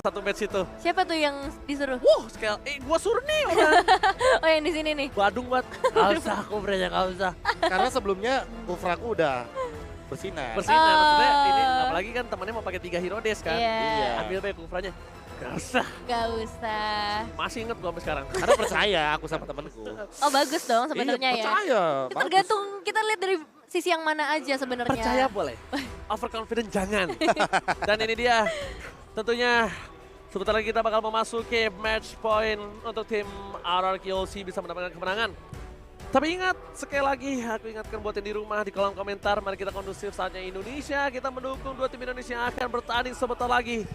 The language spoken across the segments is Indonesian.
satu match itu. Siapa tuh yang disuruh? Sekali, gua suruh nih udah. Oh yang di sini nih. Badung banget. Gak usah, aku beranya gak usah. Karena sebelumnya Kufraku udah bersinar. Bersinar, maksudnya ini apalagi kan temannya mau pakai 3 hero days kan. Iya. Ambil baik Kufranya. Gak usah. Gak usah. Masih inget gua sampai sekarang. Karena percaya aku sama temenku. Oh bagus dong sebenarnya ya. Percaya. Itu tergantung kita lihat dari sisi yang mana aja sebenarnya. Percaya boleh, overconfident jangan. Dan ini dia, tentunya sebentar lagi kita bakal memasuki match point untuk tim RRQLC bisa mendapatkan kemenangan. Tapi ingat, sekali lagi aku ingatkan buat yang di rumah di kolom komentar, mari kita kondusif saatnya Indonesia, kita mendukung 2 tim Indonesia yang akan bertanding sebentar lagi.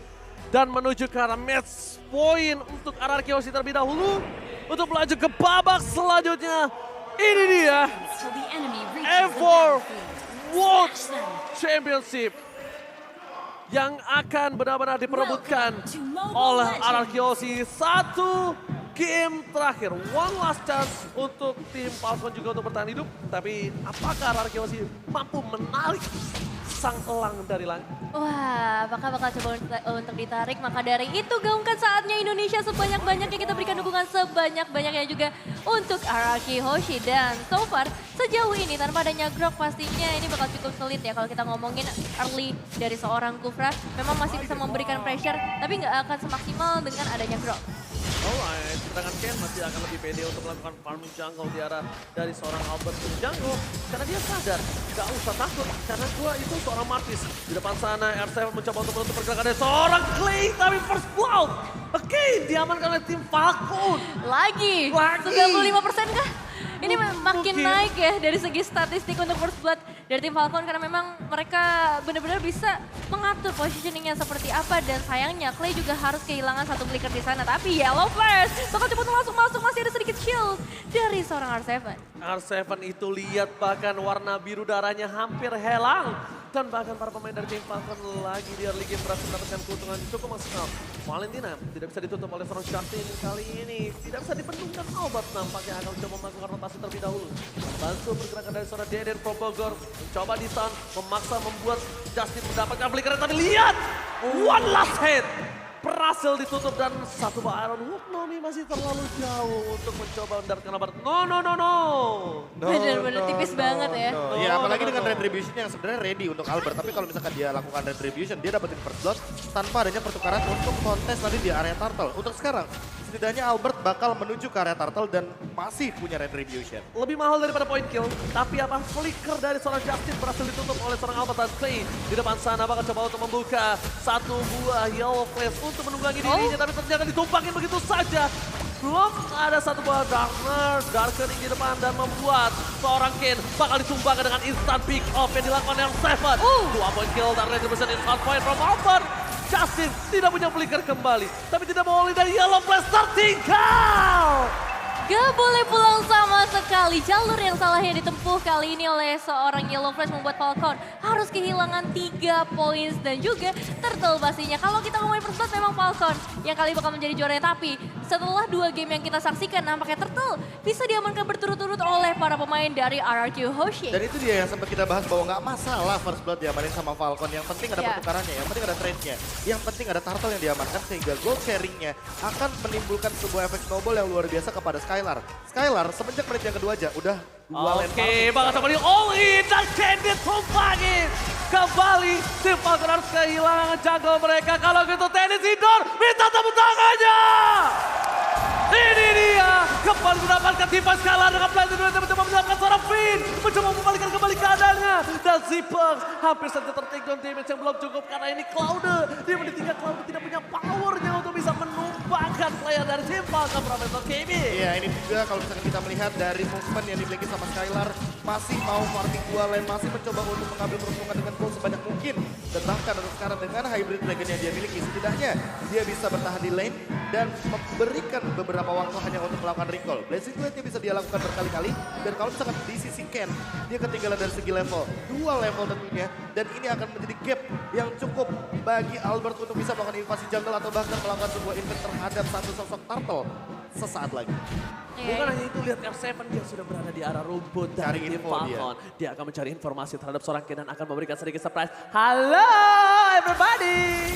Dan menuju ke arah match point untuk RRQLC terlebih dahulu, untuk melaju ke babak selanjutnya. Ini dia, M4 World Championship yang akan benar-benar diperebutkan oleh RRQLC. Satu game terakhir, one last chance untuk tim Falcon juga untuk bertahan hidup. Tapi apakah RRQLC mampu menarik sang elang dari langit? Wah, apakah bakal coba untuk ditarik? Maka dari itu gaungkan saatnya Indonesia sebanyak-banyaknya kita berikan dukungan sebanyak-banyaknya juga untuk RRQ Hoshi. Dan so far sejauh ini tanpa adanya Grok pastinya ini bakal cukup sulit ya kalau kita ngomongin early dari seorang Kufra. Memang masih bisa memberikan pressure tapi nggak akan semaksimal dengan adanya Grok. Alright, sedangkan Ken masih akan lebih pede untuk melakukan farming jungle di arah dari seorang Albert di jungle. Karena dia sadar, gak usah takut, karena gua itu seorang Martis. Di depan sana, R7 mencoba untuk menutup pergerakan dari seorang Clay, tapi first blood. Oke, diamankan oleh tim Falcon. Lagi. 95% kah? Ini makin naik ya dari segi statistik untuk first blood dari tim Falcon karena memang mereka benar-benar bisa mengatur positioningnya seperti apa dan sayangnya Clay juga harus kehilangan satu flicker di sana tapi Yellow Flash bakal cepat langsung masuk masih ada sedikit shield dari seorang R7. R7 itu lihat bahkan warna biru darahnya hampir hilang. Dan bahkan para pemain dari tim Falcon lagi di early game berhasil mendapatkan keuntungan cukup maksimal. Valentina tidak bisa ditutup oleh seorang Justin kali ini. Tidak bisa dibendung dan Albert nampaknya akan mencoba melakukan rotasi terlebih dahulu. Bantu pergerakan dari seorang Deden Propogor. Mencoba di-stun, memaksa membuat Justin mendapatkan flicker. Tapi lihat, one last hit. Berhasil ditutup dan satu Iron Hook. Nomi masih terlalu jauh untuk mencoba mendaratkan Albert. No. Bener-bener tipis banget ya. Ya apalagi dengan Retribution yang sebenarnya ready untuk Albert. Tapi kalau misalkan dia lakukan Retribution, dia dapetin first blood tanpa adanya pertukaran untuk kontes nanti di area Turtle. Untuk sekarang, setidaknya Albert bakal menuju ke area Turtle dan masih punya Retribution. Lebih mahal daripada point kill, tapi apa flicker dari seorang Justin berhasil ditutup oleh seorang Albert dan Clay. Di depan sana bakal coba untuk membuka satu buah Yellow Flash untuk menunggangi dirinya, tapi ternyata ditumpakin begitu saja. Belum ada satu buah Darkening di depan dan membuat seorang Ken bakal ditumbangkan dengan instant pick off yang dilakukan yang Seven. 2 point kill dan Retribution instant point from Albert. Justin tidak punya flicker kembali, tapi tidak boleh dari Yellow Flash tertinggal. Gak boleh pulang sama sekali. Jalur yang salahnya ditempuh kali ini oleh seorang Yellow Flash membuat Falcon harus kehilangan 3 poin dan juga Turtle pastinya. Kalau kita ngomongin first blood memang Falcon yang kali bakal menjadi juara. Tapi setelah 2 game yang kita saksikan nampaknya Turtle bisa diamankan berturut-turut oleh para pemain dari RRQ Hoshi. Dan itu dia yang sempat kita bahas bahwa nggak masalah first blood diamanin sama Falcon. Yang penting ada Ya. pertukarannya, yang penting ada trade-nya. Yang penting ada Turtle yang diamankan sehingga gold sharing-nya akan menimbulkan sebuah efek snowball yang luar biasa kepada Skylar. Skylar semenjak menit yang kedua aja udah 2 lane Oke, bakal kembali all in dan Ken ditumpangin. Kembali tim Falcon harus kehilangan jungle mereka. Kalau gitu tenis indoor, minta tepuk tangannya. Ini dia, kembali mendapatkan Tifa Skylar dengan plan kedua yang mencoba menyelamatkan seorang Finn. Mencoba membalikan kembali keadaannya. Dan Zipex hampir saja tertake down damage yang belum cukup karena ini Cloud. Di menit 3 Cloud tidak punya powernya untuk bisa menumbangkan player dari tim Falcon Profesor KB. Iya ini juga kalau misalkan kita melihat dari movement yang dimiliki sama Skylar. Masih mau farming 2 lane, masih mencoba untuk mengambil peruntungan dengan gold sebanyak mungkin. Dan bahkan untuk sekarang dengan hybrid dragon yang dia miliki, setidaknya dia bisa bertahan di lane dan memberikan beberapa waktu hanya untuk melakukan recall. Blazing Blade bisa dia lakukan berkali-kali dan kalau misalkan di sisi Ken, dia ketinggalan dari segi level. 2 level tentunya dan ini akan menjadi gap yang cukup bagi Albert untuk bisa melakukan invasi jungle atau bahkan melakukan sebuah invade terhadap satu sosok Turtle sesaat lagi. Iya, Bukan iya. hanya itu, lihat R7 dia sudah berada di arah rumput dari Cari tim info dia. Falcon. Dia akan mencari informasi terhadap seorang Ken dan akan memberikan sedikit surprise. Halo everybody!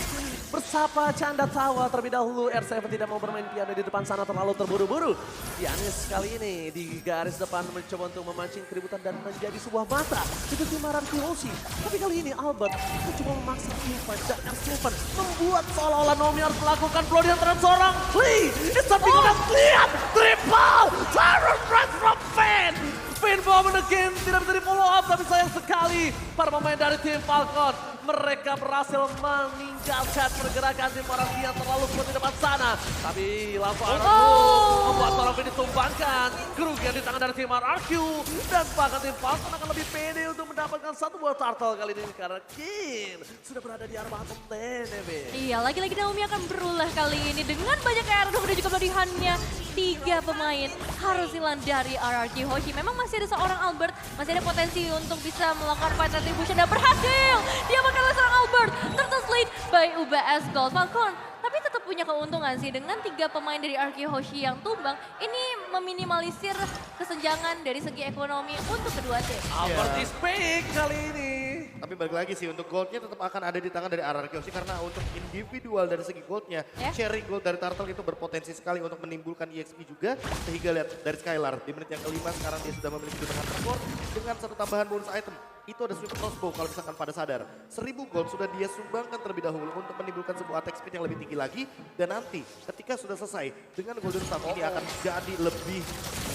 Bersapa canda tawa terlebih dahulu, R7 tidak mau bermain piano di depan sana terlalu terburu-buru. Yanis kali ini di garis depan mencoba untuk memancing keributan dan menjadi sebuah mata itu tim Ararkiosi. Tapi kali ini Albert mencoba memaksa Ivan dan R7 membuat seolah-olah Naomi harus melakukan pelodian terhadap seorang Lee. It's something lihat, triple, Tyrant Red from Finn. Finn Bowman again tidak bisa di follow up, tapi sayang sekali para pemain dari tim Falcon. Mereka berhasil meninggalkan pergerakan tim orang yang terlalu kuat di depan sana. Tapi langsung RRQ membuat seorang Finn ditumbangkan. Kerugian di tangan dari tim RRQ. Dan bahkan tim Falcon akan lebih pede untuk mendapatkan satu buah turtle kali ini. Karena Kin sudah berada di arah bottom lane, Ebe. Iya, lagi-lagi Naomi akan berulah kali ini dengan banyak aerodom dan juga pelatihannya. 3 pemain harus hilang dari RRQ Hoshi. Memang masih ada seorang Albert, masih ada potensi untuk bisa melakukan fight retribution dan berhasil. Dia bakal seorang Albert, terteslit by UBS Gold Falcon. Tapi tetap punya keuntungan sih dengan 3 pemain dari RRQ Hoshi yang tumbang. Ini meminimalisir kesenjangan dari segi ekonomi untuk kedua tim. Albert is big kali ini. Tapi balik lagi sih untuk goldnya tetap akan ada di tangan dari Ararkiosi karena untuk individual dari segi goldnya, Ya. sharing gold dari Turtle itu berpotensi sekali untuk menimbulkan EXP juga. Sehingga lihat dari Skylar di menit yang kelima sekarang dia sudah memiliki Demon Hunter Sword dengan satu tambahan bonus item. Itu ada sweep crossbow kalau misalkan pada sadar. 1000 gold sudah dia sumbangkan terlebih dahulu untuk menimbulkan sebuah attack speed yang lebih tinggi lagi. Dan nanti ketika sudah selesai dengan golden staff ini akan jadi lebih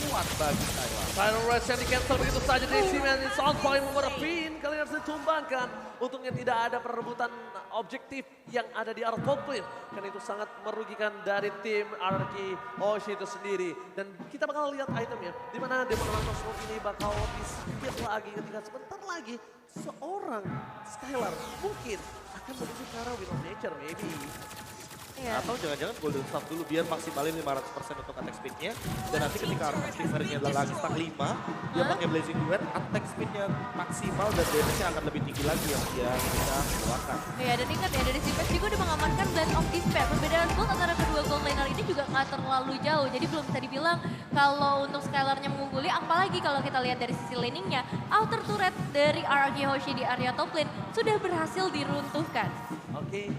kuat bagi Skylar. Final Rush yang di-cancel begitu saja dari Simen. It's on point membuat Finn. Kali ini harus ditumbangkan. Untungnya tidak ada perebutan objektif yang ada di arah top lane. Karena itu sangat merugikan dari tim RRQ Hoshi itu sendiri. Dan kita bakal lihat itemnya. Dimana Demon Hunter Sword ini bakal lebih sedikit lagi ketika sebentar lagi seorang Skylar mungkin akan menuju ke arah Will of Nature maybe. Iya. Atau jangan-jangan golden staff dulu biar maksimalin 500% untuk attack speednya. Dan nanti ketika artifactnya adalah lagi stack 5, dia pakai blazing duet, attack speednya maksimal dan damage-nya akan lebih tinggi lagi yang dia bisa keluarkan. Iya, dan ingat ya dari Sipex juga udah mengamankan Blend of Despair. Perbedaan gold antara kedua gold laner ini juga nggak terlalu jauh. Jadi belum bisa dibilang kalau untuk Skylarnya mengungguli. Apalagi kalau kita lihat dari sisi laningnya, outer turret dari RRQ Hoshi di area top lane sudah berhasil diruntuhkan. Oke,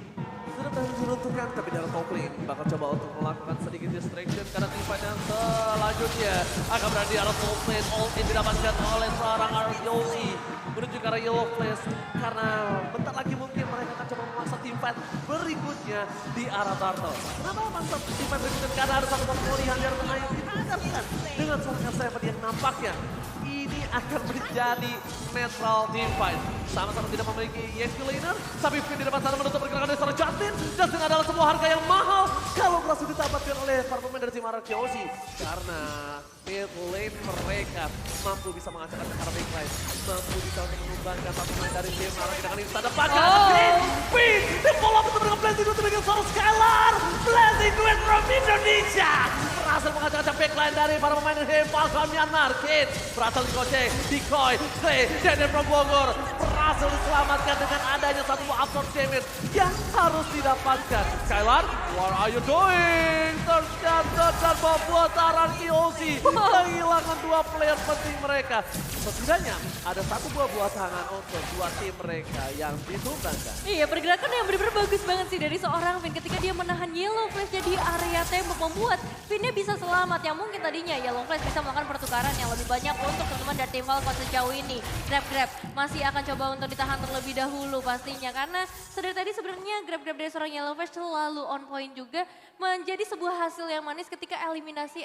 sudah berhasil diruntuhkan tapi dalam top lane bakal coba untuk melakukan sedikit distraction karena tim fight yang selanjutnya akan berada di arah top lane. All in didapatkan oleh seorang RRQ menuju ke arah Yellow Flash karena bentar lagi mungkin mereka akan coba memaksa tim fight berikutnya di arah Turtle. Kenapa memaksa tim fight berikutnya? Karena ada satu pemulihan di arah tengah yang kita hadapkan dengan seorang R7 yang nampaknya ini akan menjadi netral team fight. Sama-sama tidak memiliki EXP laner, tapi Finn di depan sana menutup pergerakan dari seorang Justin. Justin adalah sebuah harga yang mahal kalau berhasil didapatkan oleh para pemain dari tim Ararkiosi. Karena mid lane mereka mampu bisa mengacakkan ke arah backline. Mampu bisa untuk menumbangkan para pemain dari tim Ararkiosi dengan instan depan. Finn di follow up untuk mereka blazing duet dengan seorang Skylar. Blazing duet from Indonesia. Berhasil mengacak-acak backline dari para pemain dari Falcon Myanmar. Kid berhasil dikocek, Decoy, Clay, Daniel from Bogor. Berhasil diselamatkan dengan adanya satu absorb damage yang harus didapatkan. Skylar, what are you doing? Ternyata dan membuat Ararkiosi kehilangan 2 player penting mereka. Setidaknya ada satu buah tangan untuk 2 tim mereka yang ditumbangkan. Iya, pergerakan yang benar-benar bagus banget sih dari seorang Finn ketika dia menahan Yellow Flash di area tembok membuat Finnnya bisa selamat. Yang mungkin tadinya Yellow Flash bisa melakukan pertukaran yang lebih banyak untuk teman-teman dari tim Falcon sejauh ini. Grab masih akan coba untuk ditahan terlebih dahulu pastinya karena sedari tadi sebenarnya grab dari seorang Yellow Flash selalu on point juga menjadi sebuah hasil yang manis ketika eliminasi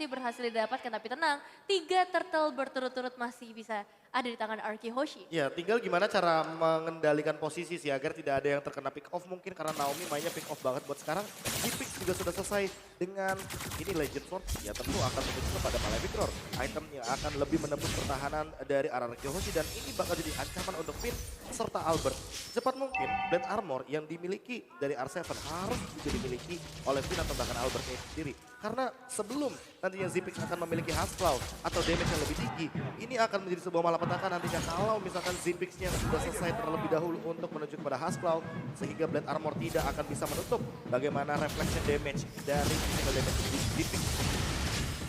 berhasil didapatkan. Tapi tenang, 3 turtle berturut-turut masih bisa ada di tangan RRQ Hoshi. Ya, tinggal gimana cara mengendalikan posisi sih agar tidak ada yang terkena pick off mungkin karena Naomi mainnya pick off banget buat sekarang. G-Pick juga sudah selesai dengan ini Legend Sword, ya tentu akan menuju kepada Malefic Roar. Item yang akan lebih menembus pertahanan dari RRQ Hoshi dan ini bakal jadi ancaman untuk Finn serta Albert. Cepat mungkin Blade Armor yang dimiliki dari R7 harus juga dimiliki oleh Finn atau bahkan Albert sendiri. Karena sebelum nantinya Zipix akan memiliki Husklaw atau damage yang lebih tinggi, ini akan menjadi sebuah malapetaka nantinya kalau misalkan Zipix-nya sudah selesai terlebih dahulu untuk menuju kepada Husklaw, sehingga Blade Armor tidak akan bisa menutup bagaimana reflection damage dari single damage Zipix.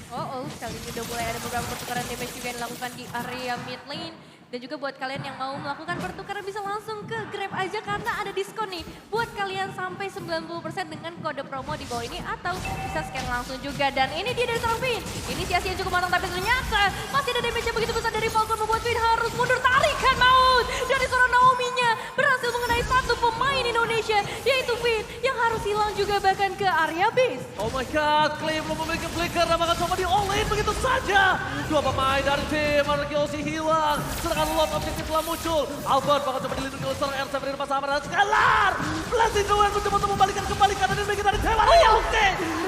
Kali ini udah mulai ada beberapa pertukaran damage juga yang dilakukan di area mid lane. Dan juga buat kalian yang mau melakukan pertukaran bisa langsung ke Grab aja karena ada diskon nih. Buat kalian sampai 90% dengan kode promo di bawah ini atau bisa scan langsung juga. Dan ini dia dari seorang Finn. Inisiasi yang cukup matang tapi ternyata masih ada damage yang begitu besar dari Falcon membuat Finn harus mundur. Tarikan maut dari seorang Naomi-nya berhasil mengenai satu pemain Indonesia yaitu Finn yang harus hilang juga bahkan ke area base. Oh my god, Clay belum memiliki flicker dan bakal coba di all-in begitu saja. Dua pemain dari tim RRQC hilang. Sedangkan lot objektif telah muncul. Albert bakal coba dilindungi oleh seorang R7 di depan sama dan Scalar. Blessing Duel mencoba untuk membalikan kembali kanan dan bagi dari Dewa. Oke,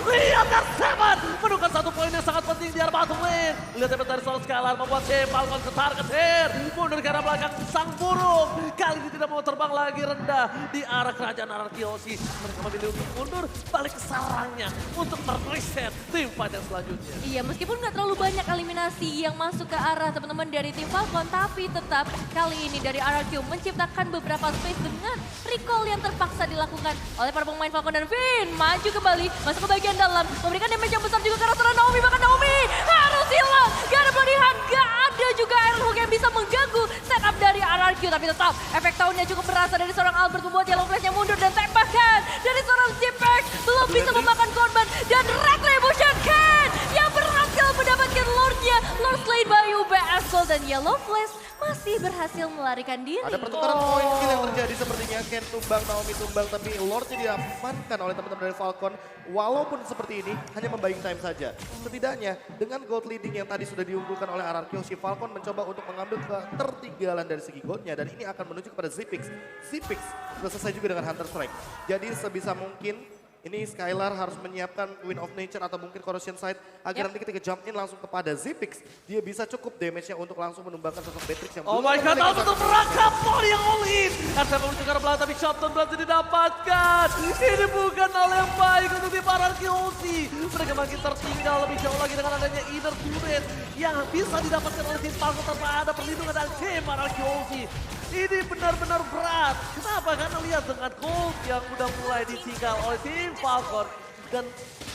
lihat R7 menemukan satu poin yang sangat penting di arah bottom lane. Lihat damage dari seorang Scalar membuat tim Falcon ke target hit. Mundur ke arah belakang sang burung. Kali ini tidak mau terbang lagi rendah di arah kerajaan RRQC. Mereka memilih untuk mundur balik ke sarangnya untuk mereset tim fight yang selanjutnya. Iya, meskipun nggak terlalu banyak eliminasi yang masuk ke arah teman-teman dari tim Falcon, tapi tetap kali ini dari RRQ menciptakan beberapa space dengan recall yang terpaksa dilakukan oleh para pemain Falcon dan Finn. Maju kembali, masuk ke bagian dalam, memberikan damage yang besar juga ke arah Naomi, bahkan Naomi harus hilang. Gak ada pelatihan, gak ada juga Iron Hook yang bisa mengganggu setup dari RRQ, tapi tetap efek tahunnya cukup berasa dari seorang Albert membuat Yellow Flash-nya mundur dan tembakan dari seorang Zipex belum bisa memakan korban dan Retribution Ken yang berhasil mendapatkan Lord-nya. Lord Slain by UBS Gold dan Yellow Flash masih berhasil melarikan diri. Ada pertukaran poin kill yang terjadi sepertinya. Ken tumbang, Naomi tumbang, tapi Lordnya diamankan oleh teman-teman dari Falcon. Walaupun seperti ini, hanya membuying time saja. Setidaknya, dengan gold leading yang tadi sudah diunggulkan oleh RRQ, si Falcon mencoba untuk mengambil ketertinggalan dari segi goldnya. Dan ini akan menuju kepada Zipix. Zipix sudah selesai juga dengan Hunter Strike. Jadi sebisa mungkin, ini Skylar harus menyiapkan Wind of Nature atau mungkin Corrosion Sight agar nanti ketika jump in langsung kepada Zipix, dia bisa cukup damage-nya untuk langsung menumbangkan sosok Beatrix yang oh my god, Albert untuk merangkap Paul yang all-in. R7 menuju ke arah belakang tapi shotdown berhasil didapatkan. Ini bukan hal yang baik untuk tim RRQC. Mereka makin tertinggal lebih jauh lagi dengan adanya inner turret yang bisa didapatkan oleh tim Falcon tanpa ada perlindungan dari tim RRQC. Ini benar-benar berat. Kenapa? Karena lihat dengan gold yang udah mulai ditinggal oleh tim Falcon. Dan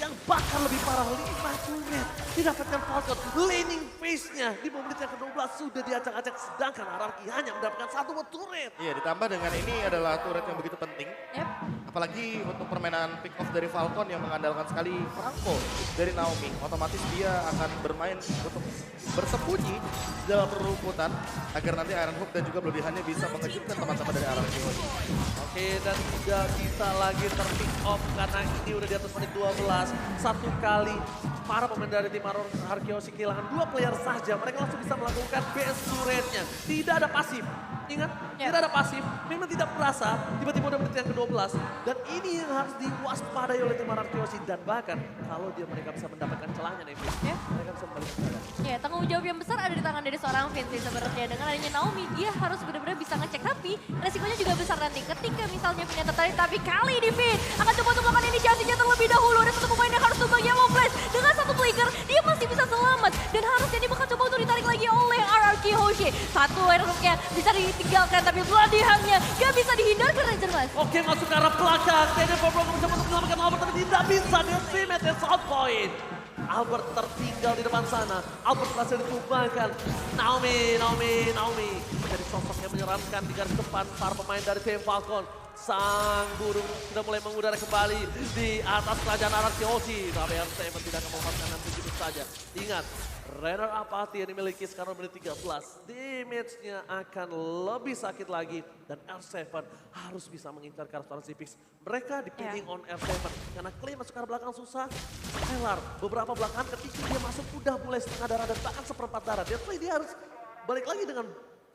yang bahkan lebih parah, 5 turret didapatkan Falcon. Laning phase-nya di menit yang ke-12 sudah diacak-acak. Sedangkan RRQ hanya mendapatkan 1 turret. Iya, ditambah dengan ini adalah turret yang begitu penting. Apalagi untuk permainan pick off dari Falcon yang mengandalkan sekali Franco dari Naomi. Otomatis dia akan bermain untuk bersembunyi dalam rumputan agar nanti Iron Hook dan juga Bloody Hand bisa mengejutkan teman-teman dari RRQ. Oke, dan tidak bisa lagi ter-pick off karena ini udah di atas menit 12. Satu kali para pemain dari tim RRQ kehilangan 2 player saja. Mereka langsung bisa melakukan BS turretnya. Tidak ada pasif. Ingat, tidak ada pasif. Memang tidak berasa. Tiba-tiba udah menit yang ke-12. Dan ini yang harus diwaspadai oleh tim RRQ. Dan bahkan kalau mereka bisa mendapatkan celahnya nih, mereka bisa kembali ke sana. Ya, tanggung jawab yang besar ada di tangan dari seorang Finn sih sebenarnya. Dengan adanya Naomi, dia harus benar-benar bisa ngecek. Tapi resikonya juga besar nanti ketika misalnya Finn yang tertarik. Tapi kali ini Finn akan coba untuk melakukan inisiasinya terlebih dahulu. Ada satu pemain yang harus tumbang Yellow Flash. Dengan satu flicker, dia masih bisa selamat. Dan harusnya dia bakal coba untuk ditarik lagi oleh RRQ Hoshi. Satu airhooknya bisa ditinggalkan, tapi Bloody Hand-nya gak bisa dihindarkan Ranger Mas. Oke, masuk ke arah belakang. TD Poblok mencoba untuk menyelamatkan Albert, tapi tidak bisa. Dia 3 meter shot point. Albert tertinggal di depan sana. Albert berhasil ditumbangkan. Naomi. Jadi sosok yang menyeramkan di garis depan para pemain dari tim Falcon. Sang burung sudah mulai mengudara kembali di atas kerajaan RRQ. Tapi R7 tidak akan memanfaatkan nanti begitu saja. Ingat, runner up hati yang dimiliki sekarang menit 13. Damage-nya akan lebih sakit lagi. Dan R7 harus bisa mengincar ke arah seorang Zipix. Mereka dipilih on R7. Karena Clay masuk ke arah belakang susah. Skylar beberapa belakangan ketika dia masuk udah mulai setengah darah dan bahkan seperempat darah. Dia harus balik lagi dengan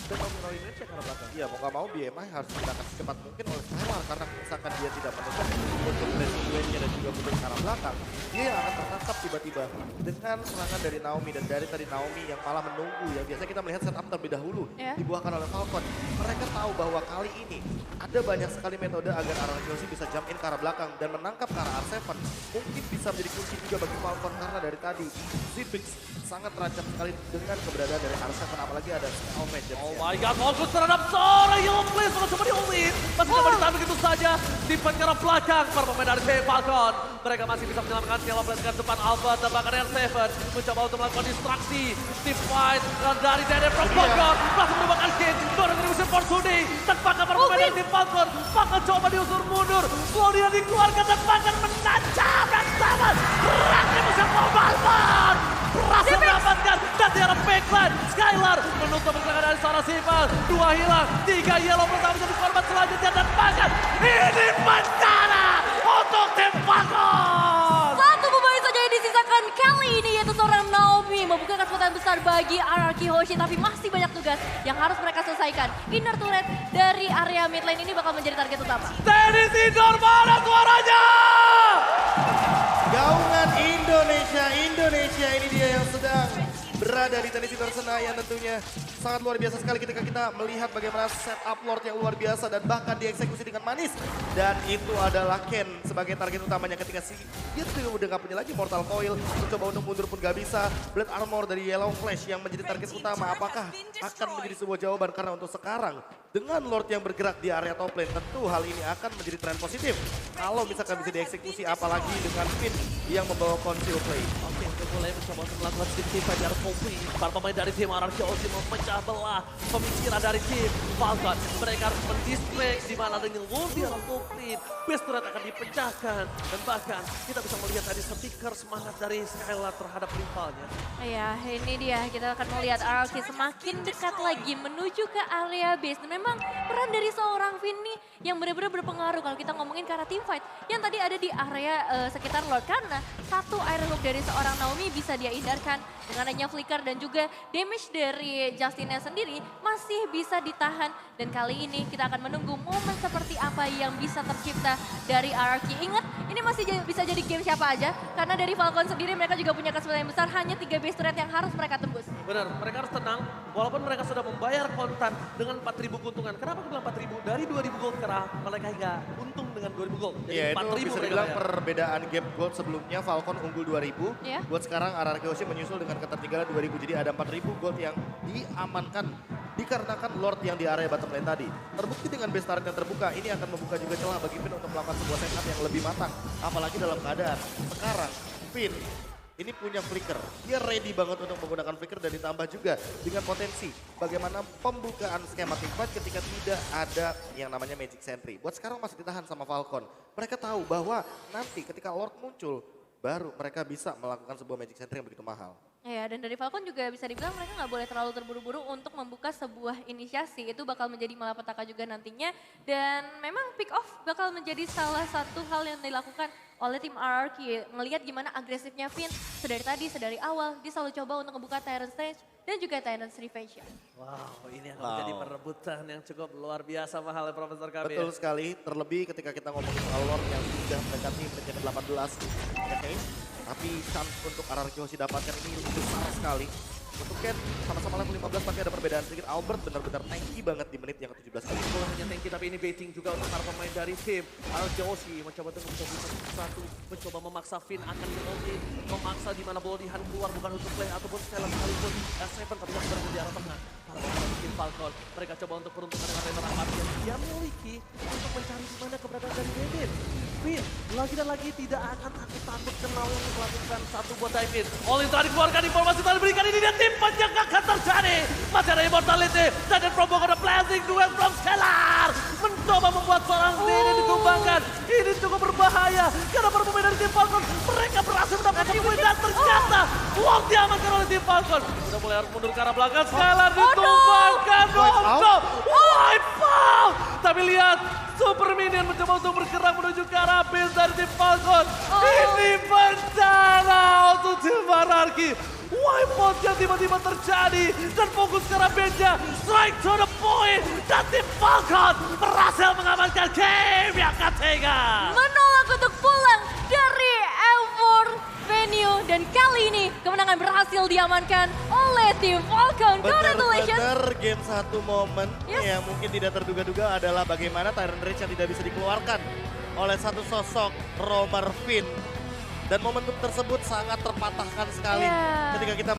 Battle Indonesia ke arah belakang. Iya, mau gak mau BMI harus digunakan secepat mungkin oleh Skylar. Karena misalkan dia tidak menutup untuk Blessing dan juga mundur ke arah belakang, dia akan tertangkap tiba-tiba dengan serangan dari Naomi. Dan dari tadi Naomi yang malah menunggu ya. Biasanya kita melihat setup terlebih dahulu dibuahkan oleh Falcon. Mereka tahu bahwa kali ini ada banyak sekali metode agar RRQ bisa jump in ke arah belakang dan menangkap ke arah R7. Mungkin bisa menjadi kunci juga bagi Falcon karena dari tadi Zipix sangat terancam sekali dengan keberadaan dari R7, apalagi ada Almage. Oh my god, fokus terhadap seorang Yellow Flash, coba di all-in. Masih coba ditahan begitu saja, di ke arah belakang para pemain dari tim Falcon. Falcon. Mereka masih bisa menyelamatkan Yellow Flash ke depan Albert dan bahkan R7 mencoba untuk melakukan distraksi. Team fight dari Dede from Falcon. Langsung menemukan King. Contribution for today. Tanpa kabar pemain dari Team Falcon. Falcon coba diusur mundur. Claudia dikeluarkan dan bahkan menancap. Raksasa. Rakyat bisa Albert. Berhasil mendapatkan dan di arah backline. Skylar menutup pergerakan dari seorang Sifal. 2 hilang, 3 Yellow bersama menjadi korban selanjutnya dan bahkan ini bencana untuk Tim Falcon. Satu pemain saja yang disisakan kali ini yaitu seorang Naomi membuka kesempatan besar bagi RRQ Hoshi, tapi masih banyak tugas yang harus mereka selesaikan. Inner turret dari area mid lane ini bakal menjadi target utama. Tenis indoor, mana suaranya? Gaungan Indonesia ini dia yang sedang berada di tenis indoor Senayan tentunya. Sangat luar biasa sekali ketika kita melihat bagaimana setup Lord yang luar biasa dan bahkan dieksekusi dengan manis. Dan itu adalah Ken sebagai target utamanya ketika dia tuh udah gak punya lagi Mortal Coil. Mencoba untuk mundur pun gak bisa. Blade Armor dari Yellow Flash yang menjadi target utama. Apakah akan menjadi sebuah jawaban? Karena untuk sekarang dengan Lord yang bergerak di area top lane tentu hal ini akan menjadi tren positif. Kalau misalkan bisa dieksekusi apalagi dengan Finn yang membawa conceal play. Oke, mulai mencoba untuk melakukan stick pada Kofi. Para pemain dari tim RRQ Hoshi memecah belah pemikiran dari tim Falcon. Mereka harus mendistract di mana dengan Wolf di alam Kofi. Base turret akan dipecahkan dan bahkan kita bisa melihat tadi stiker semangat dari Skylar terhadap rivalnya. Ya, ini dia kita akan melihat RRQ semakin dekat lagi menuju ke area base. Dan memang peran dari seorang Finn nih yang benar-benar berpengaruh kalau kita ngomongin ke arah team fight yang tadi ada di area sekitar Lord, karena satu air hook dari seorang Naomi bisa dia hindarkan dengan adanya flicker dan juga damage dari Justinnya sendiri masih bisa ditahan. Dan kali ini kita akan menunggu momen seperti apa yang bisa tercipta dari RRQ. Ingat, ini masih bisa jadi game siapa aja karena dari Falcon sendiri mereka juga punya kesempatan yang besar, hanya 3 base turret yang harus mereka tembus. Benar, mereka harus tenang walaupun mereka sudah membayar kontan dengan 4.000 keuntungan. Kenapa aku bilang 4.000? Dari 2.000 gold karena mereka hingga untung dengan 2.000 gold. Jadi Iya, itu 4.000 bisa mereka dibilang bayar. perbedaan gap gold sebelumnya Falcon unggul 2000. Iya. Buat sekarang RRQ Hoshi menyusul dengan ketertinggalan 2000. Jadi ada 4000 gold yang diamankan dikarenakan Lord yang di area bottom lane tadi. Terbukti dengan base turret yang terbuka, ini akan membuka juga celah bagi Finn untuk melakukan sebuah setup yang lebih matang. Apalagi dalam keadaan sekarang Finn ini punya flicker. Dia ready banget untuk menggunakan flicker dan ditambah juga dengan potensi bagaimana pembukaan skema teamfight ketika tidak ada yang namanya Magic Sentry. Buat sekarang masih ditahan sama Falcon. Mereka tahu bahwa nanti ketika Lord muncul, baru mereka bisa melakukan sebuah Magic Sentry yang begitu mahal. Ya, dan dari Falcon juga bisa dibilang mereka nggak boleh terlalu terburu-buru untuk membuka sebuah inisiasi. Itu bakal menjadi malapetaka juga nantinya. Dan memang pick off bakal menjadi salah satu hal yang dilakukan oleh tim RRQ. Ngelihat gimana agresifnya Finn sedari tadi, sedari awal. Dia selalu coba untuk membuka Tyrant Stage dan juga Tyrant's Revenge. Wow, ini akan menjadi perebutan yang cukup luar biasa mahal ya Profesor Kabir. Betul sekali, terlebih ketika kita ngomongin soal Lord yang sudah mendekati menit 18. Tapi chance untuk RRQ Hoshi dapatkan ini besar sekali. Untuk Ken sama-sama level 15 tapi ada perbedaan sedikit. Albert benar-benar tanky banget di menit yang ke-17 kali. Bukan hanya tanky tapi ini baiting juga untuk para pemain dari tim RRQ Hoshi. Mencoba untuk satu, mencoba memaksa Finn akan di-ulti. Memaksa di mana Boldihan keluar bukan untuk play ataupun Skylar sekalipun. S7 tapi yang berada di arah tengah. Para pemain tim Falcon, mereka coba untuk peruntukan dengan Renner Ahmad yang dia miliki untuk mencari di mana keberadaan dari David. Finn lagi dan lagi tidak akan takut-takut kenal untuk melakukan satu buat dive in. All in tadi keluarkan informasi tadi berikan ini dia tim yang akan terjadi. Masih ada immortality dan Probo ada blazing duel from Skylar. Mencoba membuat seorang ini ditumbangkan. Ini cukup berbahaya karena para pemain dari tim Falcon mereka berhasil mendapatkan poin dan ternyata Wong diamankan oleh tim Falcon. Sudah mulai harus mundur ke arah belakang. Skylar ditumbangkan. Wipe out. Tapi lihat Super Minion mencoba untuk bergerak menuju ke arah base dari tim Falcon. Ini bencana untuk tim RRQ. Wipeout yang tiba-tiba terjadi dan fokus ke arah base-nya. Strike to the point dan tim Falcon berhasil mengamankan game yang ketiga. Menolak untuk pulang dari Evor venue dan kali ini kemenangan berhasil diamankan oleh tim Falcon. Congratulations. Benar-benar game satu momen Yes. yang mungkin tidak terduga-duga adalah bagaimana Tyrant Rage yang tidak bisa dikeluarkan oleh satu sosok Romer Finn. Dan momentum tersebut sangat terpatahkan sekali Yeah. ketika kita